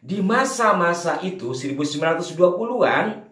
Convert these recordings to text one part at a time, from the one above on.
Di masa-masa itu 1920-an,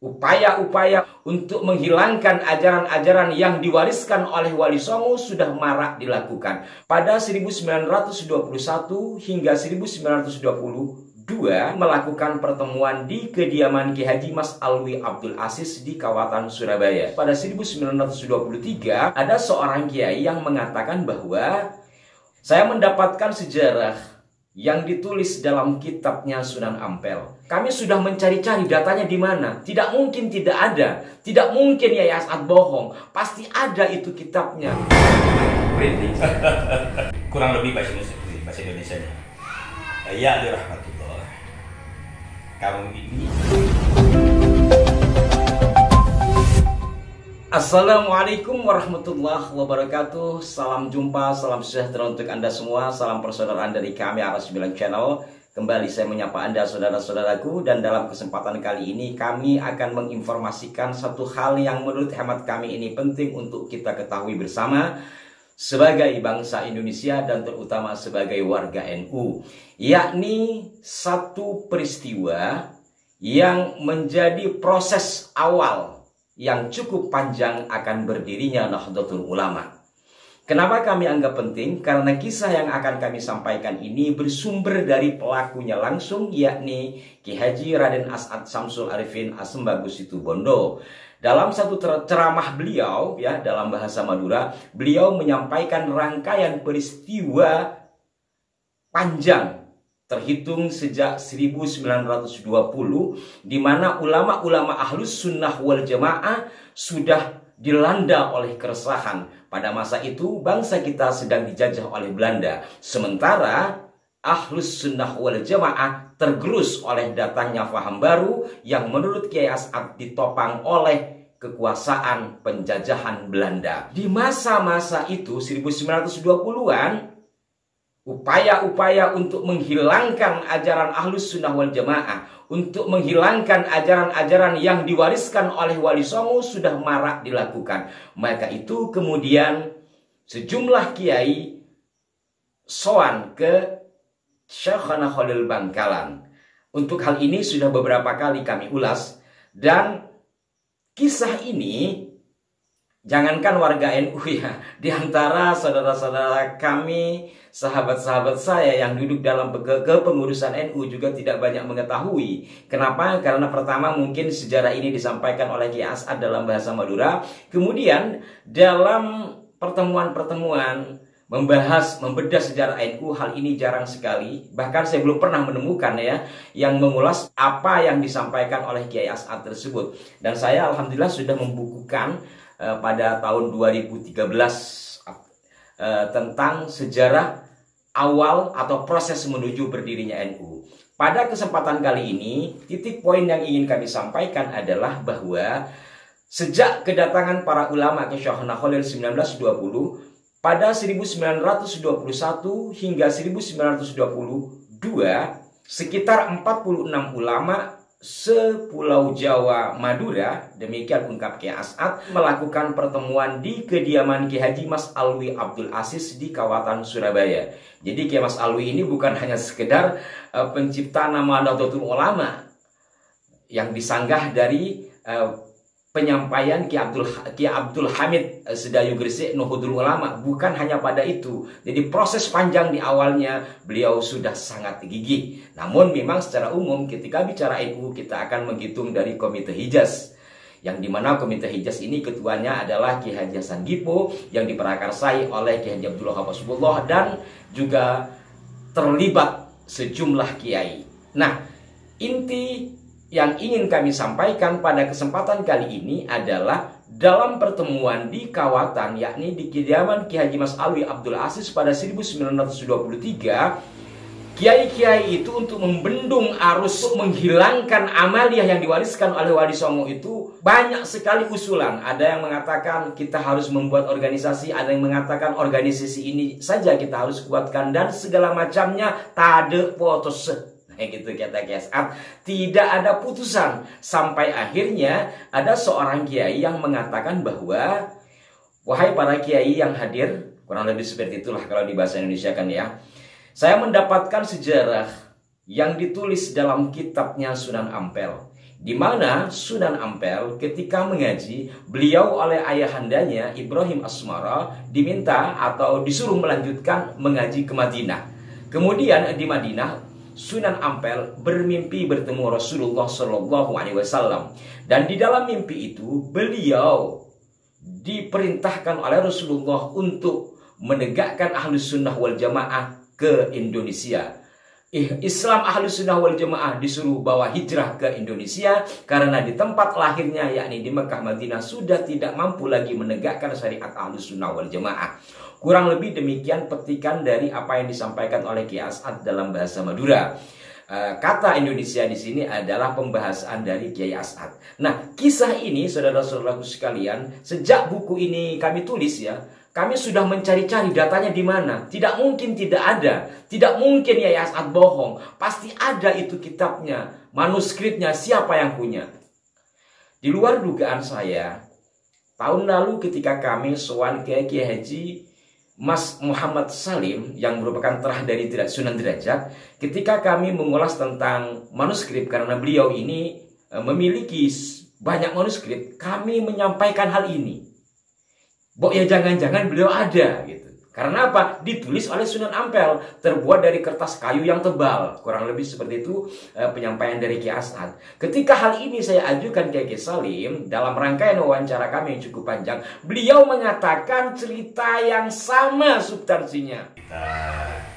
upaya-upaya untuk menghilangkan ajaran-ajaran yang diwariskan oleh Wali Songo sudah marak dilakukan. Pada 1921 hingga 1922 melakukan pertemuan di kediaman Ki Haji Mas Alwi Abdul Aziz di kawasan Surabaya. Pada 1923 ada seorang kiai yang mengatakan bahwa saya mendapatkan sejarah yang ditulis dalam kitabnya Sunan Ampel. Kami sudah mencari-cari datanya di mana. Tidak mungkin tidak ada. Tidak mungkin Yai As'ad bohong. Pasti ada itu kitabnya. Printing. Kurang lebih bahasa Indonesia-nya. Ya dirahmatullah. Kamu ini. Assalamualaikum warahmatullahi wabarakatuh. Salam jumpa, salam sejahtera untuk Anda semua. Salam persaudaraan dari kami Aras9 Channel. Kembali saya menyapa Anda saudara-saudaraku. Dan dalam kesempatan kali ini kami akan menginformasikan satu hal yang menurut hemat kami ini penting untuk kita ketahui bersama sebagai bangsa Indonesia dan terutama sebagai warga NU, yakni satu peristiwa yang menjadi proses awal yang cukup panjang akan berdirinya Nahdlatul Ulama. Kenapa kami anggap penting? Karena kisah yang akan kami sampaikan ini bersumber dari pelakunya langsung, yakni Ki Haji Raden As'ad Syamsul Arifin Asembagus Situbondo. Dalam satu ceramah beliau, ya, dalam bahasa Madura, beliau menyampaikan rangkaian peristiwa panjang terhitung sejak 1920, di mana ulama-ulama Ahlus Sunnah wal Jamaah sudah dilanda oleh keresahan. Pada masa itu bangsa kita sedang dijajah oleh Belanda, sementara Ahlus Sunnah wal Jamaah tergerus oleh datangnya faham baru yang menurut Kiai As'ad ditopang oleh kekuasaan penjajahan Belanda. Di masa-masa itu 1920-an, upaya-upaya untuk menghilangkan ajaran Ahlus Sunnah wal Jamaah, untuk menghilangkan ajaran-ajaran yang diwariskan oleh Wali Songo sudah marak dilakukan. Maka itu kemudian sejumlah kiai soan ke Syekhana Khalil Bangkalan. Untuk hal ini sudah beberapa kali kami ulas, dan kisah ini jangankan warga NU ya, di antara saudara-saudara kami, sahabat-sahabat saya yang duduk dalam kepengurusan NU juga tidak banyak mengetahui. Kenapa? Karena pertama mungkin sejarah ini disampaikan oleh Ki As'ad dalam bahasa Madura. Kemudian dalam pertemuan-pertemuan membedah sejarah NU, hal ini jarang sekali. Bahkan saya belum pernah menemukan ya yang mengulas apa yang disampaikan oleh Kiai As'ad tersebut. Dan saya alhamdulillah sudah membukukan pada tahun 2013 tentang sejarah awal atau proses menuju berdirinya NU. Pada kesempatan kali ini, titik poin yang ingin kami sampaikan adalah bahwa sejak kedatangan para ulama ke Syekhana Khalil 1920, pada 1921 hingga 1922, sekitar 46 ulama sepulau Jawa Madura, demikian ungkap Kiai As'ad, melakukan pertemuan di kediaman Ki Haji Mas Alwi Abdul Aziz di kawasan Surabaya. Jadi Kiai Mas Alwi ini bukan hanya sekedar pencipta nama Nahdlatul Ulama yang disanggah dari penyampaian Ki Abdul Hamid Sedayu Gresik Nahdlatul Ulama, bukan hanya pada itu. Jadi proses panjang di awalnya beliau sudah sangat gigih. Namun memang secara umum ketika bicara NU kita akan menghitung dari Komite Hijaz, yang dimana Komite Hijaz ini ketuanya adalah Ki Haji Hasan Dipo yang diprakarsai oleh Ki Haji Abdullah Habasbullah dan juga terlibat sejumlah kiai. Nah, inti yang ingin kami sampaikan pada kesempatan kali ini adalah dalam pertemuan di Kawatan, yakni di kediaman Ki Haji Mas Alwi Abdul Aziz pada 1923, kiai-kiai itu untuk membendung arus, menghilangkan amaliyah yang diwariskan oleh Wali Songo itu banyak sekali usulan. Ada yang mengatakan kita harus membuat organisasi, ada yang mengatakan organisasi ini saja kita harus kuatkan, dan segala macamnya tade potos. Gitu kata Kiai As'ad, tidak ada putusan. Sampai akhirnya ada seorang kiai yang mengatakan bahwa, wahai para kiai yang hadir, kurang lebih seperti itulah kalau di bahasa Indonesia kan ya, saya mendapatkan sejarah yang ditulis dalam kitabnya Sunan Ampel, di mana Sunan Ampel ketika mengaji, beliau oleh ayahandanya Ibrahim Asmara diminta atau disuruh melanjutkan mengaji ke Madinah. Kemudian di Madinah Sunan Ampel bermimpi bertemu Rasulullah Shallallahu Alaihi Wasallam, dan di dalam mimpi itu beliau diperintahkan oleh Rasulullah untuk menegakkan Ahlus Sunnah wal Jamaah ke Indonesia. Islam Ahlus Sunnah wal Jamaah disuruh bawa hijrah ke Indonesia karena di tempat lahirnya yakni di Mekah Madinah sudah tidak mampu lagi menegakkan syariat Ahlus Sunnah wal Jamaah. Kurang lebih demikian petikan dari apa yang disampaikan oleh Kiai As'ad dalam bahasa Madura. Kata Indonesia di sini adalah pembahasan dari Kiai As'ad. Nah, kisah ini saudara-saudaraku sekalian, sejak buku ini kami tulis ya, kami sudah mencari-cari datanya di mana. Tidak mungkin tidak ada. Tidak mungkin Kiai As'ad bohong. Pasti ada itu kitabnya, manuskripnya, siapa yang punya. Di luar dugaan saya, tahun lalu ketika kami sowan ke Kiai Haji Mas Muhammad Salim yang merupakan terah dari Sunan Derajat, ketika kami mengulas tentang manuskrip karena beliau ini memiliki banyak manuskrip, kami menyampaikan hal ini. Ya jangan-jangan beliau ada gitu. Karena apa? Ditulis oleh Sunan Ampel, terbuat dari kertas kayu yang tebal. Kurang lebih seperti itu penyampaian dari Kiai As'ad. Ketika hal ini saya ajukan ke Kiai Salim dalam rangkaian wawancara kami yang cukup panjang, beliau mengatakan cerita yang sama substansinya. Kita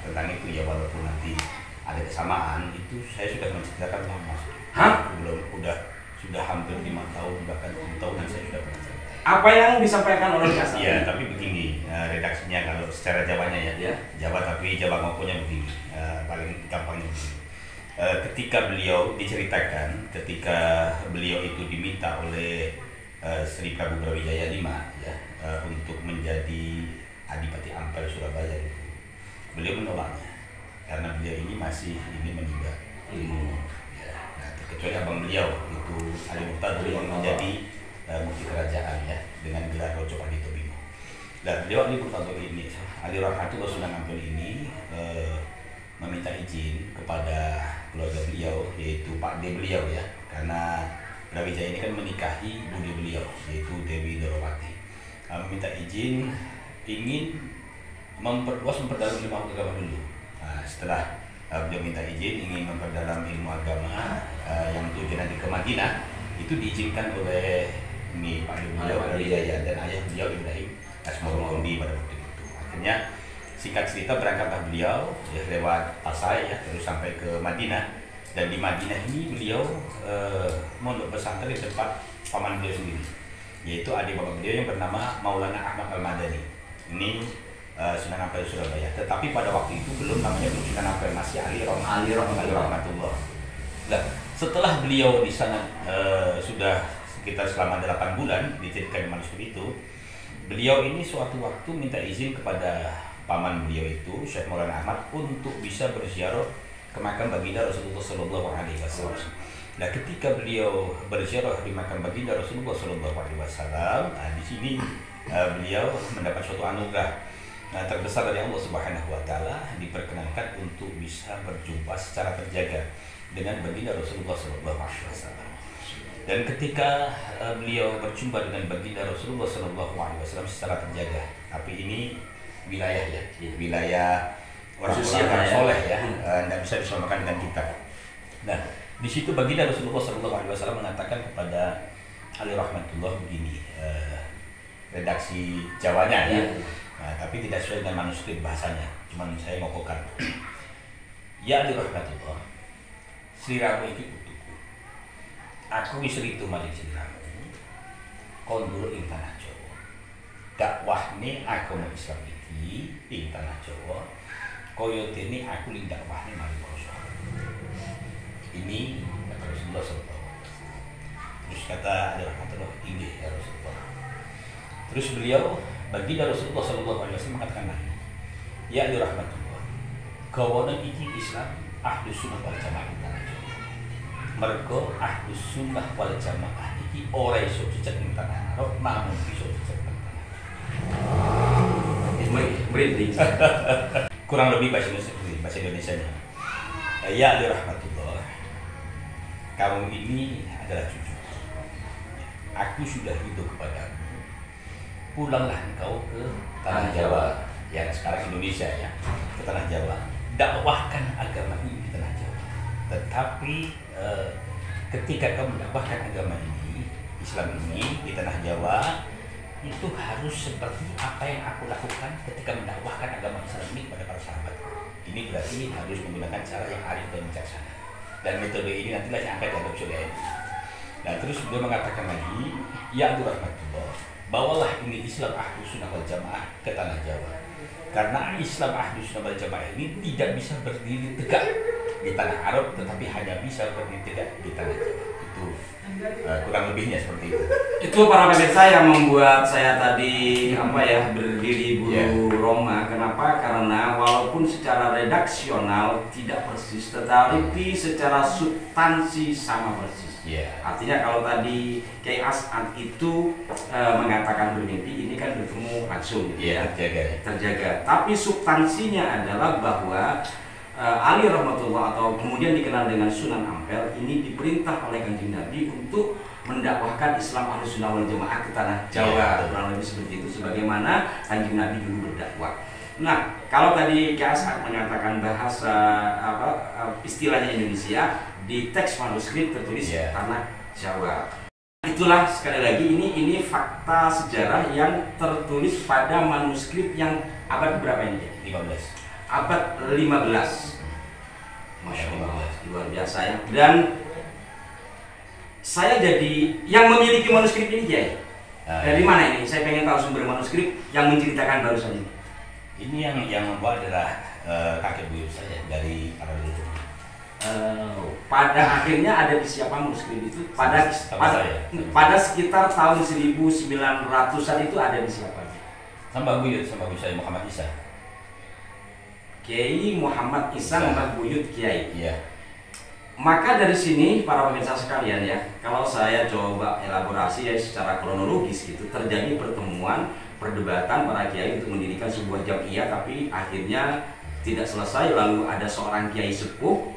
tentang itu ya, walaupun nanti ada kesamaan, itu saya sudah menceritakan lama. Sudah hampir 5 tahun, bahkan 7 tahunan saya sudah pernah. Apa yang disampaikan oleh Kiai As'ad? Iya, tapi begini redaksinya kalau secara Jawanya ya. Jawa, tapi Jawa ngomongnya begini, paling gampangnya begini. Ketika beliau diceritakan, ketika beliau itu diminta oleh Sri Prabu Brawijaya V ya, untuk menjadi Adipati Ampel Surabaya itu, beliau menolaknya karena beliau ini masih ingin menimba ilmu. Ya. Nah, kecuali abang beliau itu Ali Muqtadir yang menjadi mufti kerajaan ya, dengan gelar Rojo Pandito Bimo. Dan beliau Ali Muqtadir ini, Ali Rahmatullah Sunan Ampel ini meminta izin kepada keluarga beliau, yaitu Pak D beliau ya, karena Brawijaya ini kan menikahi bude beliau, yaitu Dewi Dorowati. Meminta izin ingin memperdalam ilmu agama dulu. Nah, setelah beliau minta izin ingin memperdalam ilmu agama yang tujuan nanti ke Madinah, itu diizinkan oleh ini Pak beliau Brawijaya dan ayah beliau Ibrahim Asmara Kondi pada waktu itu. Akhirnya singkat cerita berangkatlah beliau ya, lewat Pasai ya, terus sampai ke Madinah, dan di Madinah ini beliau mondok pesantren di tempat paman beliau sendiri, yaitu adik bapak beliau yang bernama Maulana Ahmad Al-Madani. Ini Sunan Ampel Surabaya. Tetapi pada waktu itu belum namanya Sunan Ampel, masih Ali Rahmatullah. Nah, setelah beliau di sana sudah sekitar selama 8 bulan dijadikan manuskrip itu, beliau ini suatu waktu minta izin kepada paman beliau itu Syekh Maulana Ahmad untuk bisa berziarah ke makam baginda Rasulullah Shallallahu Alaihi Wasallam. Nah, ketika beliau berziarah di makam baginda Rasulullah Shallallahu Alaihi Wasallam, di sini beliau mendapat suatu anugerah terbesar dari Allah Subhanahu Wa Taala, diperkenankan untuk bisa berjumpa secara terjaga dengan baginda Rasulullah Shallallahu Alaihi Wasallam. Dan ketika beliau berjumpa dengan baginda Rasulullah Shallallahu Alaihi Wasallam secara terjaga, tapi ini wilayah ya, wilayah orang-orang soleh ya, tidak bisa disamakan dengan kita. Nah, di situ baginda Rasulullah Shallallahu Alaihi Wasallam mengatakan kepada Ali Rahmatullah begini, redaksi Jawanya ya, tapi tidak sesuai dengan manuskrip bahasanya, cuman saya ngokokan. Ya Ali Rahmatullah, sliramu iki putuku, aku wis ritu maring sliramu, kondur ing tanah Jawa. Dakwahne agama Islam iki ing tanah Jawa, kaya dene aku ling dakwahne maring bangsa. Ini kata Rasulullah SAW. Terus kata Ali Rahmatullah, inggih ya Rasulullah. Terus beliau baginda Rasulullah SAW mengatakan, ya Ali Rahmatullah, kawana iki Islam Ahlus Sunnah wal Jamaah tanah Jawa. Mergo Ahlus Sunnah wal Jamaah iki ora iso dicek ing tanah Arab, namun iso dicek ing tanah. Merinding. Kurang lebih bahasa Indonesia-nya. Ya rahmatullah, kamu ini adalah cucu. Aku sudah ridho kepadamu. Pulanglah engkau ke tanah Jawa, yang sekarang Indonesia ya, ke tanah Jawa. Dakwahkan agama ini di tanah Jawa. Tetapi ketika kamu mendakwahkan agama ini, Islam ini di tanah Jawa, itu harus seperti apa yang aku lakukan ketika mendakwahkan agama Islam ini kepada para sahabat. Ini berarti harus menggunakan cara yang arif dan bijaksana. Dan metode ini nantilah yang akan diadopsi oleh NU. Nah terus beliau mengatakan lagi, ya rahmatullah, bawalah ini Islam Ahlus Sunnah wal Jamaah ke tanah Jawa. Karena Islam Ahlus Sunnah wal Jamaah ini tidak bisa berdiri tegak di tanah Arab, tetapi hanya bisa berdiri tegak di tanah Jawa. Itu kurang lebihnya seperti itu. Itu para pemirsa yang membuat saya tadi berdiri bulu Roma. Kenapa? Karena walaupun secara redaksional tidak persis, tetapi secara substansi sama persis. Artinya kalau tadi Kiai As'ad itu mengatakan bermimpi, ini kan bertemu langsung terjaga. Tapi substansinya adalah bahwa Ali rahmatullah atau kemudian dikenal dengan Sunan Ampel ini diperintah oleh Kanjeng Nabi untuk mendakwahkan Islam Ahlus Sunnah wal Jamaah ke tanah Jawa. Kurang lebih seperti itu, sebagaimana Kanjeng Nabi dulu berdakwah. Nah, kalau tadi Kiai As'ad menyatakan bahasa istilahnya Indonesia, di teks manuskrip tertulis tanah Jawa. Itulah sekali lagi ini fakta sejarah yang tertulis pada manuskrip yang abad berapa ini? 15. Abad 15. Masya Allah, luar biasa ya. Dan saya jadi yang memiliki manuskrip ini Kiai. Dari mana ini? Saya pengen tahu sumber manuskrip yang menceritakan barusan ini. Ini yang membuat adalah kakek buyut saya dari para leluhur. Pada akhirnya ada di siapa manuskrip itu? Pada sekitar tahun 1900-an itu ada di siapa? Sama buyut saya Muhammad Isa. Kiai Muhammad Isa Mbah Buyut Kiai. Iya. Maka dari sini para pemirsa sekalian ya, kalau saya coba elaborasi ya secara kronologis gitu, terjadi pertemuan perdebatan para kiai untuk mendirikan sebuah jamiah, tapi akhirnya tidak selesai. Lalu ada seorang kiai sepuh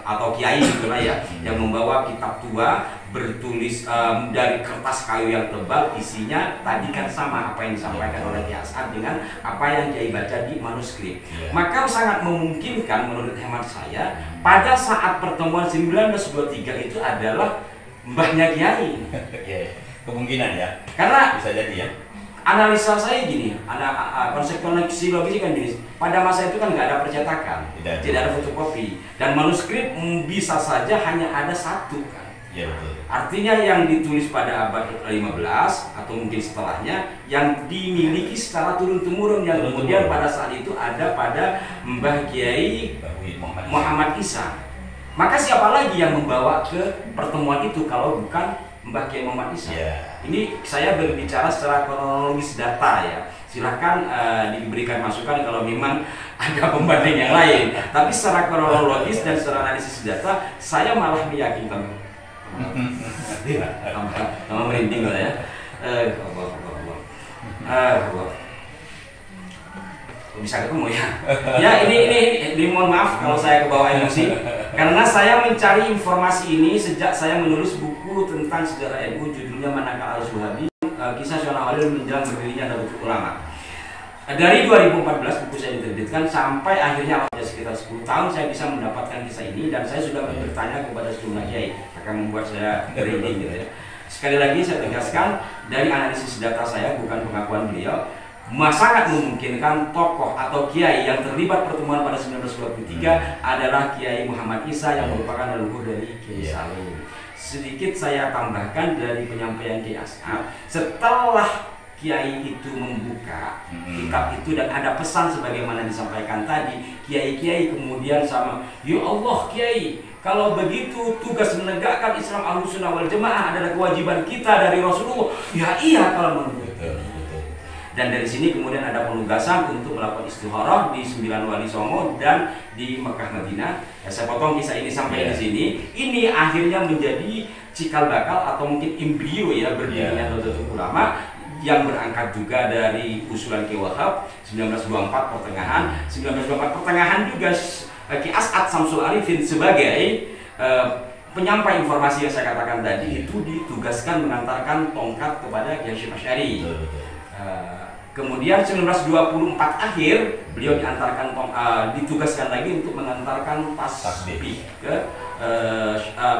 atau kiai gitulah ya, yang membawa kitab tua bertulis dari kertas kayu yang tebal, isinya tadi kan sama apa yang disampaikan oleh Kiai As'ad dengan apa yang Kiai baca di manuskrip. Maka sangat memungkinkan menurut hemat saya pada saat pertemuan 1923 itu adalah mbahnya Kiai. Kemungkinan ya. Karena bisa jadi ya. Analisa saya gini, konsep logis kan gini. Pada masa itu kan nggak ada percetakan, tidak ada fotokopi, dan manuskrip bisa saja hanya ada satu kan. Ya, betul. Artinya yang ditulis pada abad 15 atau mungkin setelahnya yang dimiliki secara turun-temurun, yang kemudian pada saat itu ada pada Mbah Kiai Muhammad Isa. Maka siapa lagi yang membawa ke pertemuan itu kalau bukan Mbah Kiai Muhammad Isa? Ini saya berbicara secara kronologis data ya. Silahkan diberikan masukan kalau memang ada pembanding yang lain. Tapi secara kronologis dan secara analisis data, saya malah meyakinkan. Tambah merinding lah ya. Bisa ketemu ya. Ya ini mohon maaf kalau saya kebawa emosi, karena saya mencari informasi ini sejak saya menulis buku tentang sejarah NU, judulnya Manakal Al-Zuhabi, Kisah Syonah Walil menjelang berdirinya Nahdlatul Ulama. Dari 2014 buku saya diterbitkan sampai akhirnya sekitar 10 tahun saya bisa mendapatkan kisah ini, dan saya sudah bertanya kepada sejumlah kiai, akan membuat saya merinding gitu ya. Sekali lagi saya tegaskan, dari analisis data saya, bukan pengakuan beliau, sangat memungkinkan tokoh atau kiai yang terlibat pertemuan pada 1923 adalah Kiai Muhammad Isa yang merupakan leluhur dari Kiai Salim. Sedikit saya tambahkan dari penyampaian Kiai As'ad, setelah Kiai itu membuka kitab itu dan ada pesan sebagaimana disampaikan tadi, kiai-kiai kemudian sama, ya Allah Kiai, kalau begitu tugas menegakkan Islam Ahlus Sunnah wal Jamaah adalah kewajiban kita dari Rasulullah. Ya iya kalau menurut. Dan dari sini kemudian ada penugasan untuk melakukan istikharah di 9 Wali Songo dan di Mekah Madinah. Saya potong kisah ini sampai di sini. Ini akhirnya menjadi cikal bakal atau mungkin embrio ya berdirinya Nahdlatul Ulama, yang berangkat juga dari usulan Ki Wahab 1924 pertengahan. 1924 pertengahan juga Ki As'ad Syamsul Arifin sebagai penyampai informasi yang saya katakan tadi itu ditugaskan mengantarkan tongkat kepada Kiai Hasyim Asy'ari. Kemudian 1924 akhir beliau ditugaskan lagi untuk mengantarkan tasbih ke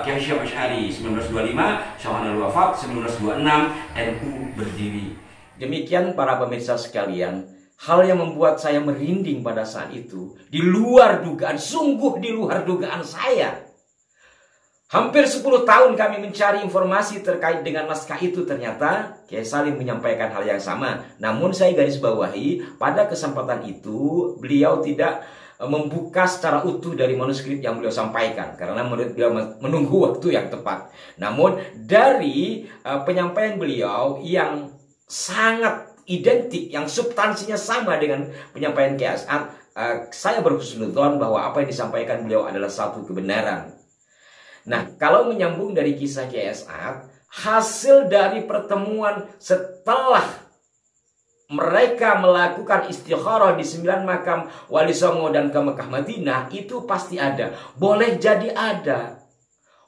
Kiai Hasyim Asy'ari. 1925 Syawal wafat, 1926 NU berdiri. Demikian para pemirsa sekalian, hal yang membuat saya merinding pada saat itu di luar dugaan, sungguh di luar dugaan saya. Hampir 10 tahun kami mencari informasi terkait dengan naskah itu, ternyata Kiai Salim menyampaikan hal yang sama. Namun saya garis bawahi, pada kesempatan itu beliau tidak membuka secara utuh dari manuskrip yang beliau sampaikan, karena menurut beliau menunggu waktu yang tepat. Namun dari penyampaian beliau yang sangat identik, yang substansinya sama dengan penyampaian Kiai As'ad, saya berhusnudzon bahwa apa yang disampaikan beliau adalah satu kebenaran. Nah, kalau menyambung dari kisah Kiai As'ad, hasil dari pertemuan setelah mereka melakukan istikharah di 9 makam Wali Songo dan ke Mekah Madinah, itu pasti ada. Boleh jadi ada.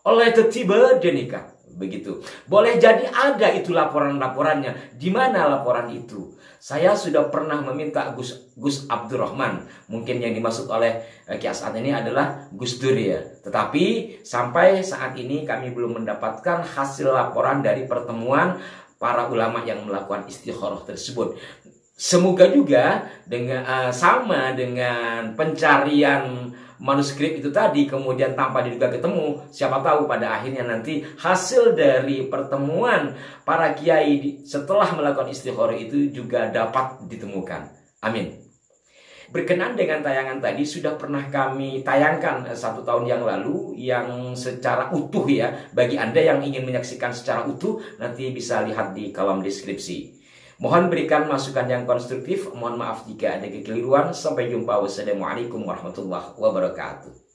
Oleh tiba denika. Begitu. Boleh jadi ada itu laporan-laporannya. Di mana laporan itu? Saya sudah pernah meminta Gus Abdurrahman. Mungkin yang dimaksud oleh Kiai As'ad ini adalah Gus Dur ya. Tetapi sampai saat ini kami belum mendapatkan hasil laporan dari pertemuan para ulama yang melakukan istikharah tersebut. Semoga juga sama dengan pencarian manuskrip itu tadi, kemudian tanpa diduga ketemu, siapa tahu pada akhirnya nanti hasil dari pertemuan para kiai setelah melakukan istikharah itu juga dapat ditemukan. Amin. Berkenan dengan tayangan tadi, sudah pernah kami tayangkan 1 tahun yang lalu yang secara utuh ya. Bagi Anda yang ingin menyaksikan secara utuh, nanti bisa lihat di kolom deskripsi. Mohon berikan masukan yang konstruktif. Mohon maaf jika ada kekeliruan. Sampai jumpa. Wassalamualaikum warahmatullahi wabarakatuh.